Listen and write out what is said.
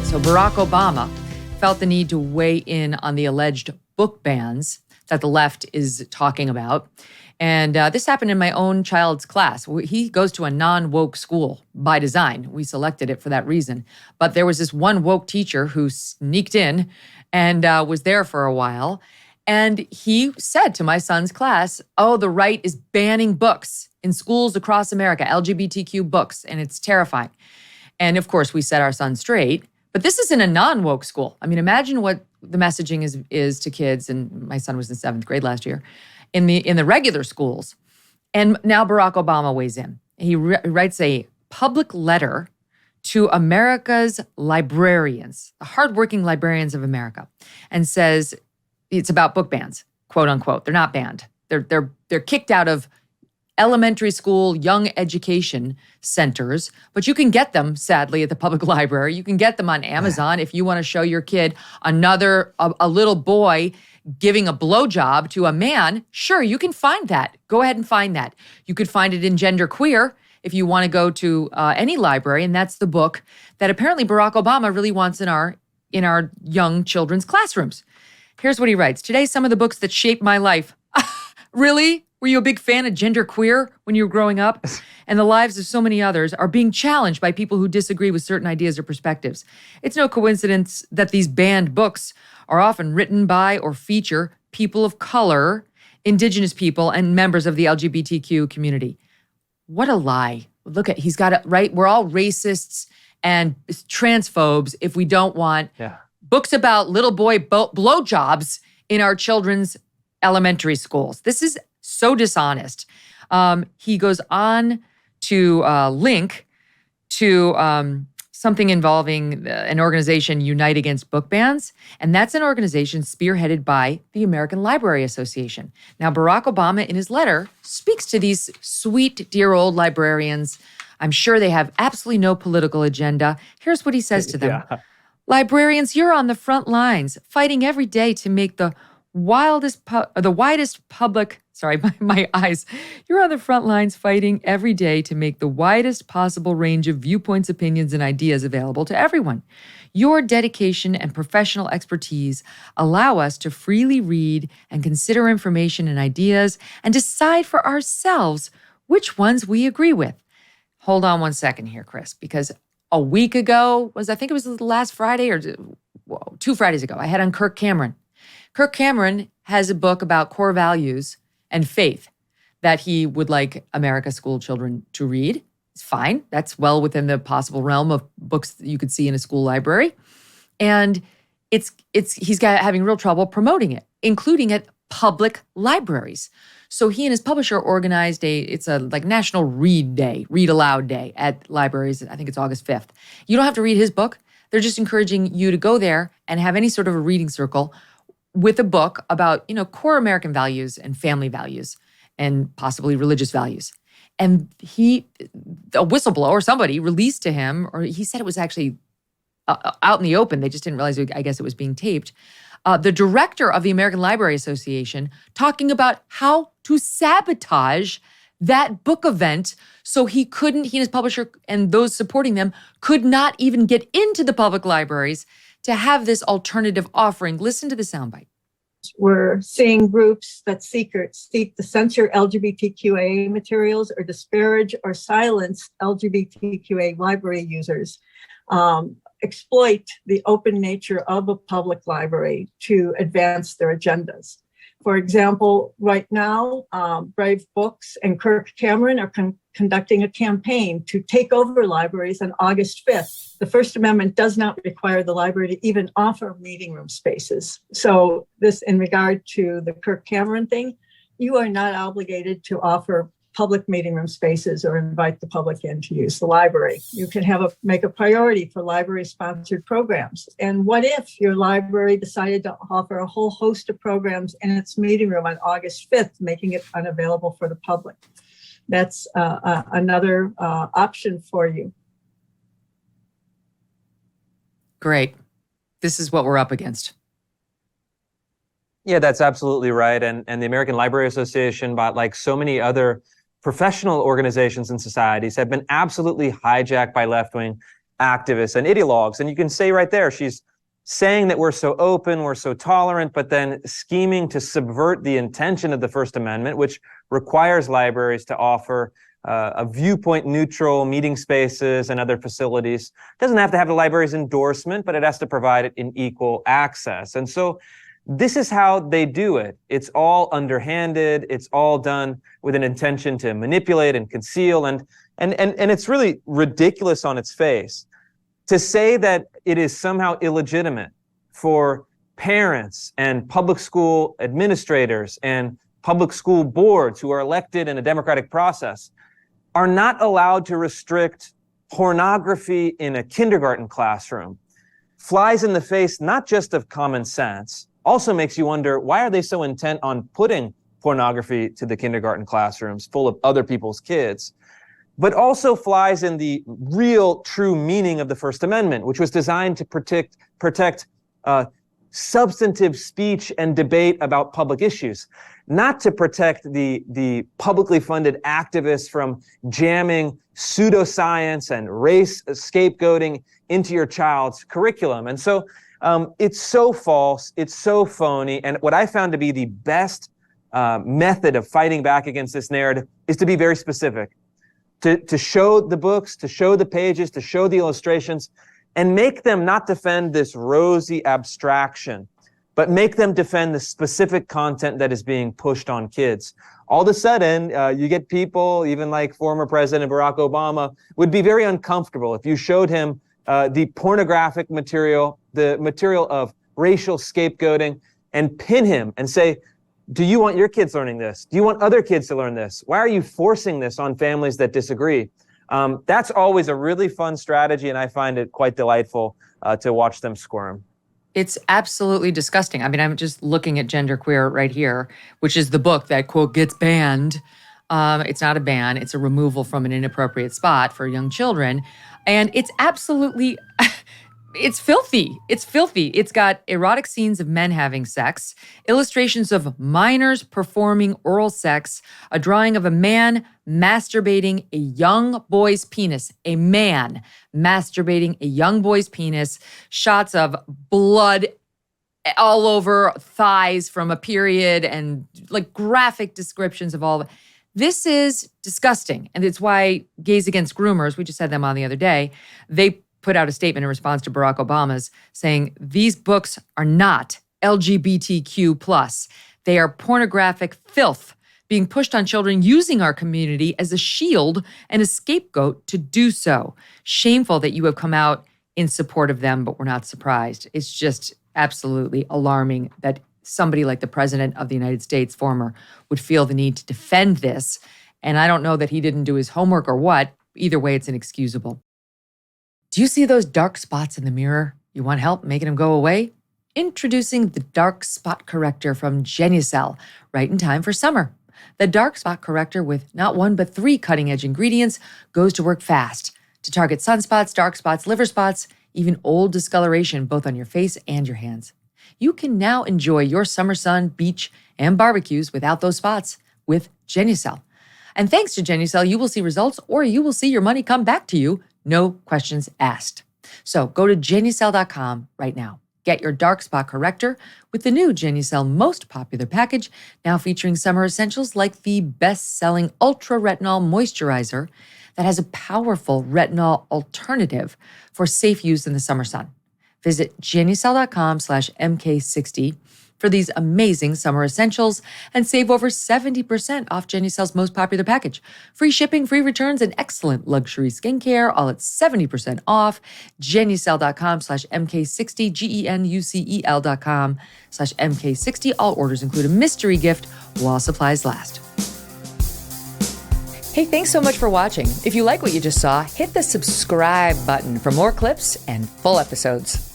So Barack Obama felt the need to weigh in on the alleged book bans that the left is talking about. And this happened in my own child's class. He goes to a non-woke school by design. We selected it for that reason. But there was this one woke teacher who sneaked in and was there for a while. And he said to my son's class, oh, the right is banning books in schools across America, LGBTQ books, and it's terrifying. And of course, we set our son straight. But this is in a non-woke school. I mean, imagine what the messaging is to kids, and my son was in 7th grade last year, in the regular schools. And now Barack Obama weighs in. He writes a public letter to America's librarians, the hardworking librarians of America, and says it's about book bans, quote unquote. They're not banned. They're kicked out of elementary school, young education centers, but you can get them, sadly, at the public library. You can get them on Amazon if you want to show your kid a little boy giving a blowjob to a man. Sure, you can find that. Go ahead and find that. You could find it in Genderqueer if you want to go to any library, and that's the book that apparently Barack Obama really wants in our young children's classrooms. Here's what he writes. Today, some of the books that shaped my life. Really? Were you a big fan of Genderqueer when you were growing up? And the lives of so many others are being challenged by people who disagree with certain ideas or perspectives. It's no coincidence that these banned books are often written by or feature people of color, indigenous people, and members of the LGBTQ community. What a lie. Look he's got it right. We're all racists and transphobes if we don't want books about little boy blowjobs in our children's elementary schools. This is so dishonest. He goes on to link to something involving an organization, Unite Against Book Bans, and that's an organization spearheaded by the American Library Association. Now, Barack Obama, in his letter, speaks to these sweet, dear old librarians. I'm sure they have absolutely no political agenda. Here's what he says to them. Librarians, you're on the front lines, fighting every day to make the widest public, my eyes. You're on the front lines fighting every day to make the widest possible range of viewpoints, opinions, and ideas available to everyone. Your dedication and professional expertise allow us to freely read and consider information and ideas and decide for ourselves which ones we agree with. Hold on one second here, Chris, because a week ago I think it was last Friday or 2 Fridays ago, I had on Kirk Cameron. Kirk Cameron has a book about core values and faith that he would like America's school children to read. It's fine. That's well within the possible realm of books that you could see in a school library. And he's having real trouble promoting it, including at public libraries. So he and his publisher organized it's a National Read Day, Read Aloud Day at libraries. I think it's August 5th. You don't have to read his book. They're just encouraging you to go there and have any sort of a reading circle with a book about, core American values and family values and possibly religious values. And a whistleblower or somebody released to him, or he said it was actually out in the open. They just didn't realize, I guess it was being taped. The director of the American Library Association talking about how to sabotage that book event so he and his publisher and those supporting them could not even get into the public libraries to have this alternative offering. Listen to the soundbite. We're seeing groups that seek to censor LGBTQA materials or disparage or silence LGBTQA library users, exploit the open nature of a public library to advance their agendas. For example, right now, Brave Books and Kirk Cameron are conducting a campaign to take over libraries on August 5th. The First Amendment does not require the library to even offer meeting room spaces. So this, in regard to the Kirk Cameron thing, you are not obligated to offer public meeting room spaces or invite the public in to use the library. You can make a priority for library-sponsored programs. And what if your library decided to offer a whole host of programs in its meeting room on August 5th, making it unavailable for the public? That's another option for you. Great. This is what we're up against. Yeah, that's absolutely right. And the American Library Association, but like so many other professional organizations and societies, have been absolutely hijacked by left-wing activists and ideologues. And you can say right there, she's saying that we're so open, we're so tolerant, but then scheming to subvert the intention of the First Amendment, which requires libraries to offer a viewpoint neutral meeting spaces and other facilities. It doesn't have to have the library's endorsement, but it has to provide it in equal access. And so this is how they do it. It's all underhanded. It's all done with an intention to manipulate and conceal. And it's really ridiculous on its face to say that it is somehow illegitimate for parents and public school administrators and public school boards who are elected in a democratic process are not allowed to restrict pornography in a kindergarten classroom flies in the face not just of common sense, also makes you wonder, why are they so intent on putting pornography to the kindergarten classrooms full of other people's kids? But also flies in the real, true meaning of the First Amendment, which was designed to protect substantive speech and debate about public issues, not to protect the publicly funded activists from jamming pseudoscience and race scapegoating into your child's curriculum. And so it's so false, it's so phony, and what I found to be the best method of fighting back against this narrative is to be very specific, to show the books, to show the pages, to show the illustrations, and make them not defend this rosy abstraction, but make them defend the specific content that is being pushed on kids. All of a sudden, you get people, even like former President Barack Obama, would be very uncomfortable if you showed him the pornographic material, the material of racial scapegoating, and pin him and say, do you want your kids learning this? Do you want other kids to learn this? Why are you forcing this on families that disagree? That's always a really fun strategy, and I find it quite delightful to watch them squirm. It's absolutely disgusting. I mean, I'm just looking at Genderqueer right here, which is the book that, quote, gets banned. It's not a ban. It's a removal from an inappropriate spot for young children. And it's absolutely, it's filthy. It's filthy. It's got erotic scenes of men having sex, illustrations of minors performing oral sex, a drawing of a man masturbating a young boy's penis, a man masturbating a young boy's penis, shots of blood all over thighs from a period, and like graphic descriptions of all of it. This is disgusting. And it's why Gays Against Groomers, we just had them on the other day, they put out a statement in response to Barack Obama's saying these books are not LGBTQ+. They are pornographic filth being pushed on children using our community as a shield and a scapegoat to do so. Shameful that you have come out in support of them, but we're not surprised. It's just absolutely alarming that somebody like the President of the United States, former, would feel the need to defend this. And I don't know that he didn't do his homework or what. Either way, it's inexcusable. Do you see those dark spots in the mirror? You want help making them go away? Introducing the Dark Spot Corrector from Genucel, right in time for summer. The Dark Spot Corrector, with not one but 3 cutting-edge ingredients, goes to work fast to target sunspots, dark spots, liver spots, even old discoloration, both on your face and your hands. You can now enjoy your summer sun, beach, and barbecues without those spots with Genucel. And thanks to Genucel, you will see results, or you will see your money come back to you, no questions asked. So go to Genucel.com right now. Get your dark spot corrector with the new Genucel most popular package, now featuring summer essentials like the best-selling Ultra Retinol Moisturizer that has a powerful retinol alternative for safe use in the summer sun. Visit Genucel.com/MK60 for these amazing summer essentials and save over 70% off Genucel's most popular package. Free shipping, free returns, and excellent luxury skincare, all at 70% off. Genucel.com/MK60, GENUCEL.com/MK60. All orders include a mystery gift while supplies last. Hey, thanks so much for watching. If you like what you just saw, hit the subscribe button for more clips and full episodes.